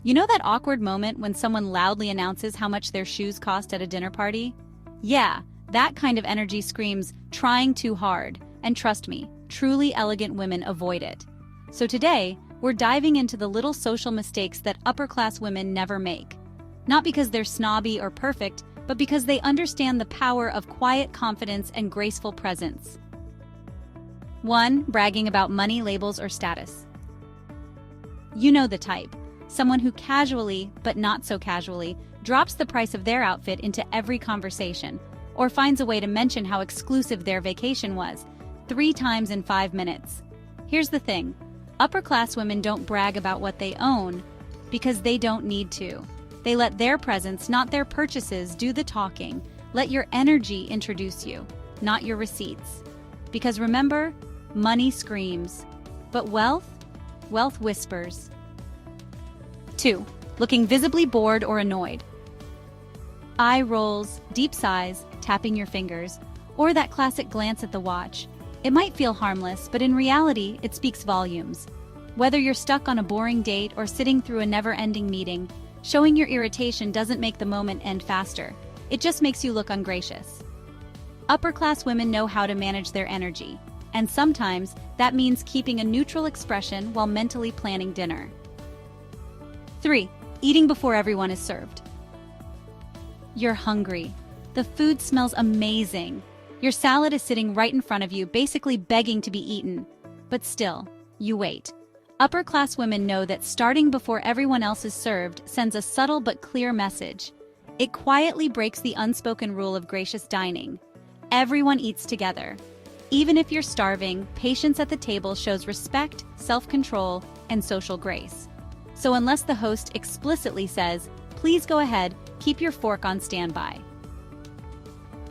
You know that awkward moment when someone loudly announces how much their shoes cost at a dinner party? Yeah, that kind of energy screams, trying too hard. And trust me, truly elegant women avoid it. So today, we're diving into the little social mistakes that upper-class women never make. Not because they're snobby or perfect, but because they understand the power of quiet confidence and graceful presence. 1. Bragging about money, labels, or status. You know the type. Someone who casually, but not so casually, drops the price of their outfit into every conversation, or finds a way to mention how exclusive their vacation was, 3 times in 5 minutes. Here's the thing. Upper-class women don't brag about what they own because they don't need to. They let their presence, not their purchases, do the talking. Let your energy introduce you, not your receipts. Because remember, money screams, but wealth whispers. 2. Looking visibly bored or annoyed. Eye rolls, deep sighs, tapping your fingers, or that classic glance at the watch. It might feel harmless, but in reality, it speaks volumes. Whether you're stuck on a boring date or sitting through a never-ending meeting, showing your irritation doesn't make the moment end faster. It just makes you look ungracious. Upper-class women know how to manage their energy, and sometimes that means keeping a neutral expression while mentally planning dinner. 3. Eating before everyone is served. You're hungry. The food smells amazing. Your salad is sitting right in front of you, basically begging to be eaten. But still, you wait. Upper-class women know that starting before everyone else is served sends a subtle but clear message. It quietly breaks the unspoken rule of gracious dining. Everyone eats together. Even if you're starving, patience at the table shows respect, self-control, and social grace. So unless the host explicitly says, "Please go ahead, keep your fork on standby."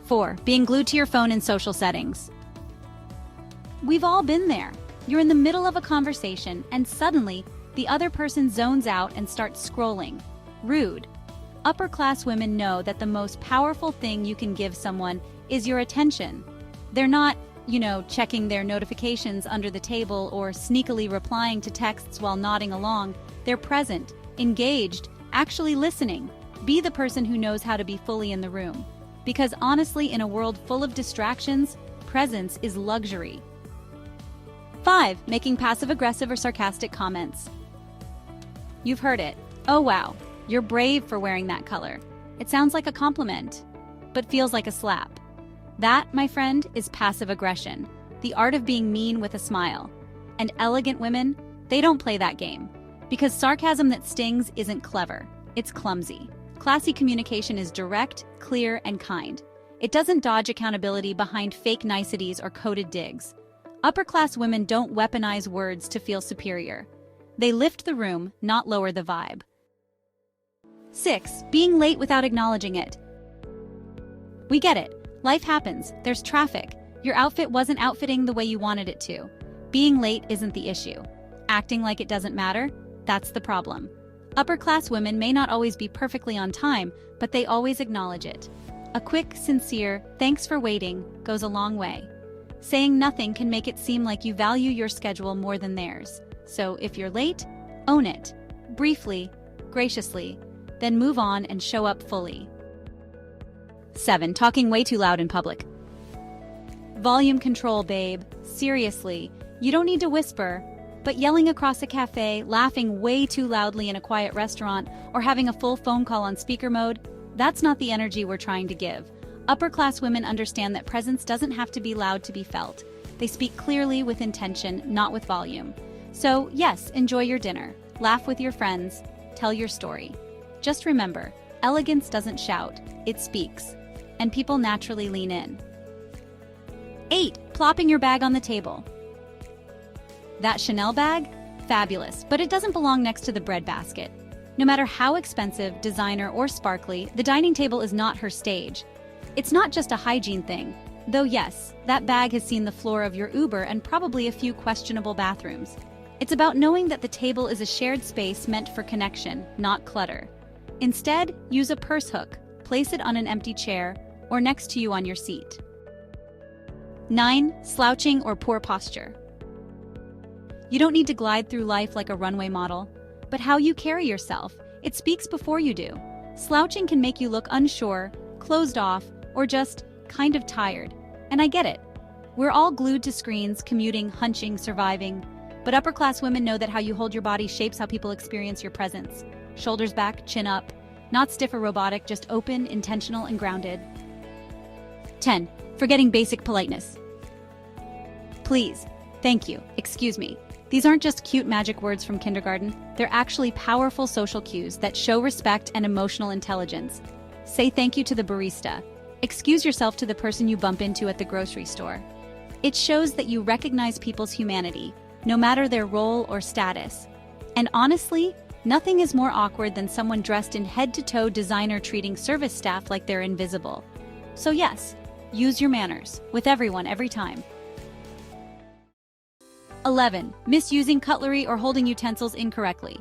4. Being glued to your phone in social settings. We've all been there. You're in the middle of a conversation, and suddenly, the other person zones out and starts scrolling. Rude. Upper-class women know that the most powerful thing you can give someone is your attention. They're not, checking their notifications under the table or sneakily replying to texts while nodding along. They're present, engaged, actually listening. Be the person who knows how to be fully in the room. Because honestly, in a world full of distractions, presence is luxury. 5. Making passive-aggressive or sarcastic comments. You've heard it. "Oh wow, you're brave for wearing that color." It sounds like a compliment, but feels like a slap. That, my friend, is passive aggression, the art of being mean with a smile. And elegant women, they don't play that game. Because sarcasm that stings isn't clever, it's clumsy. Classy communication is direct, clear, and kind. It doesn't dodge accountability behind fake niceties or coded digs. Upper-class women don't weaponize words to feel superior. They lift the room, not lower the vibe. 6. Being late without acknowledging it. We get it. Life happens. There's traffic. Your outfit wasn't outfitting the way you wanted it to. Being late isn't the issue. Acting like it doesn't matter, that's the problem. Upper-class women may not always be perfectly on time, but they always acknowledge it. A quick, sincere, "Thanks for waiting," goes a long way. Saying nothing can make it seem like you value your schedule more than theirs. So if you're late, own it. Briefly, graciously, then move on and show up fully. 7. Talking way too loud in public. Volume control, babe. Seriously, you don't need to whisper. But yelling across a cafe, laughing way too loudly in a quiet restaurant, or having a full phone call on speaker mode, that's not the energy we're trying to give. Upper-class women understand that presence doesn't have to be loud to be felt. They speak clearly with intention, not with volume. So, yes, enjoy your dinner. Laugh with your friends. Tell your story. Just remember, elegance doesn't shout, it speaks. And people naturally lean in. 8. Plopping your bag on the table. That Chanel bag? Fabulous, but it doesn't belong next to the breadbasket. No matter how expensive, designer, or sparkly, the dining table is not her stage. It's not just a hygiene thing. Though yes, that bag has seen the floor of your Uber and probably a few questionable bathrooms. It's about knowing that the table is a shared space meant for connection, not clutter. Instead, use a purse hook, place it on an empty chair, or next to you on your seat. 9. Slouching or poor posture. You don't need to glide through life like a runway model, but how you carry yourself, It speaks before you do. Slouching can make you look unsure, closed off, or just kind of tired. And I get it. We're all glued to screens, commuting, hunching, surviving. But upper-class women know that how you hold your body shapes how people experience your presence. Shoulders back, chin up. Not stiff or robotic, just open, intentional, and grounded. 10. Forgetting basic politeness. Please. Thank you. Excuse me. These aren't just cute magic words from kindergarten. They're actually powerful social cues that show respect and emotional intelligence. Say thank you to the barista. Excuse yourself to the person you bump into at the grocery store. It shows that you recognize people's humanity, no matter their role or status. And honestly, nothing is more awkward than someone dressed in head-to-toe designer treating service staff like they're invisible. So yes, use your manners, with everyone every time. 11. Misusing cutlery or holding utensils incorrectly.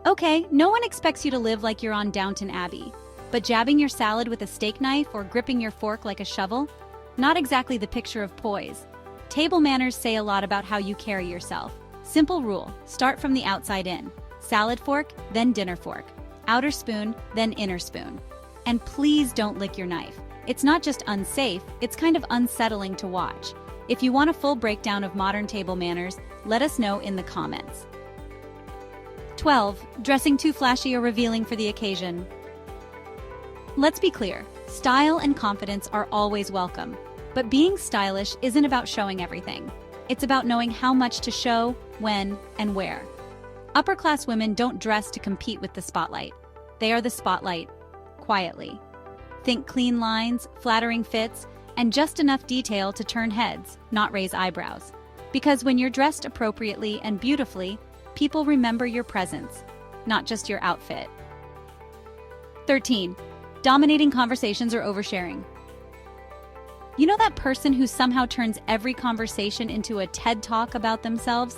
Okay, no one expects you to live like you're on Downton Abbey, but jabbing your salad with a steak knife or gripping your fork like a shovel? Not exactly the picture of poise. Table manners say a lot about how you carry yourself. Simple rule, start from the outside in. Salad fork, then dinner fork. Outer spoon, then inner spoon. And please don't lick your knife. It's not just unsafe, it's kind of unsettling to watch. If you want a full breakdown of modern table manners, let us know in the comments. 12. Dressing too flashy or revealing for the occasion. Let's be clear, style and confidence are always welcome. But being stylish isn't about showing everything. It's about knowing how much to show, when, and where. Upper-class women don't dress to compete with the spotlight. They are the spotlight, quietly. Think clean lines, flattering fits, and just enough detail to turn heads, not raise eyebrows. Because when you're dressed appropriately and beautifully, people remember your presence, not just your outfit. 13. Dominating conversations or oversharing. You know that person who somehow turns every conversation into a TED Talk about themselves?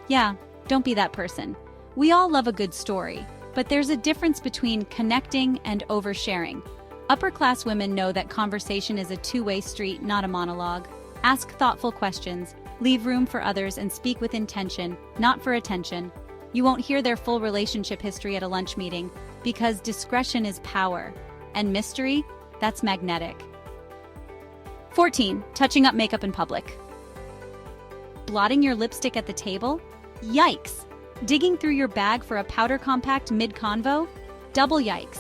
Yeah, don't be that person. We all love a good story, but there's a difference between connecting and oversharing. Upper-class women know that conversation is a two-way street, not a monologue. Ask thoughtful questions, leave room for others, and speak with intention, not for attention. You won't hear their full relationship history at a lunch meeting, because discretion is power, and mystery, that's magnetic. 14. Touching up makeup in public. Blotting your lipstick at the table? Yikes! Digging through your bag for a powder compact mid-convo? Double yikes!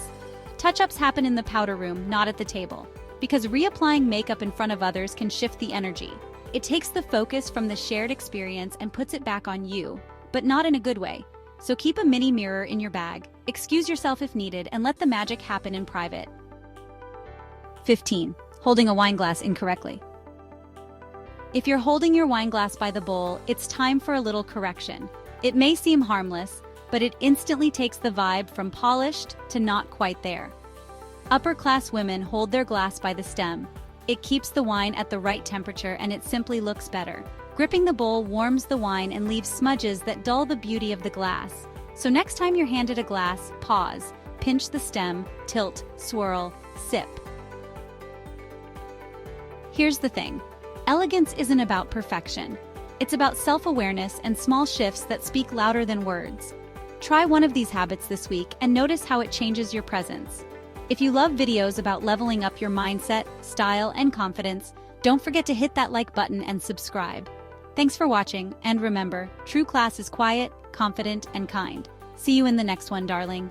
Touch-ups happen in the powder room, not at the table, because reapplying makeup in front of others can shift the energy. It takes the focus from the shared experience and puts it back on you, but not in a good way. So keep a mini mirror in your bag, excuse yourself if needed, and let the magic happen in private. 15. Holding a wine glass incorrectly. If you're holding your wine glass by the bowl, it's time for a little correction. It may seem harmless, but it instantly takes the vibe from polished to not quite there. Upper-class women hold their glass by the stem. It keeps the wine at the right temperature and it simply looks better. Gripping the bowl warms the wine and leaves smudges that dull the beauty of the glass. So next time you're handed a glass, pause, pinch the stem, tilt, swirl, sip. Here's the thing. Elegance isn't about perfection. It's about self-awareness and small shifts that speak louder than words. Try one of these habits this week and notice how it changes your presence. If you love videos about leveling up your mindset, style, and confidence, don't forget to hit that like button and subscribe. Thanks for watching, and remember, true class is quiet, confident, and kind. See you in the next one, darling.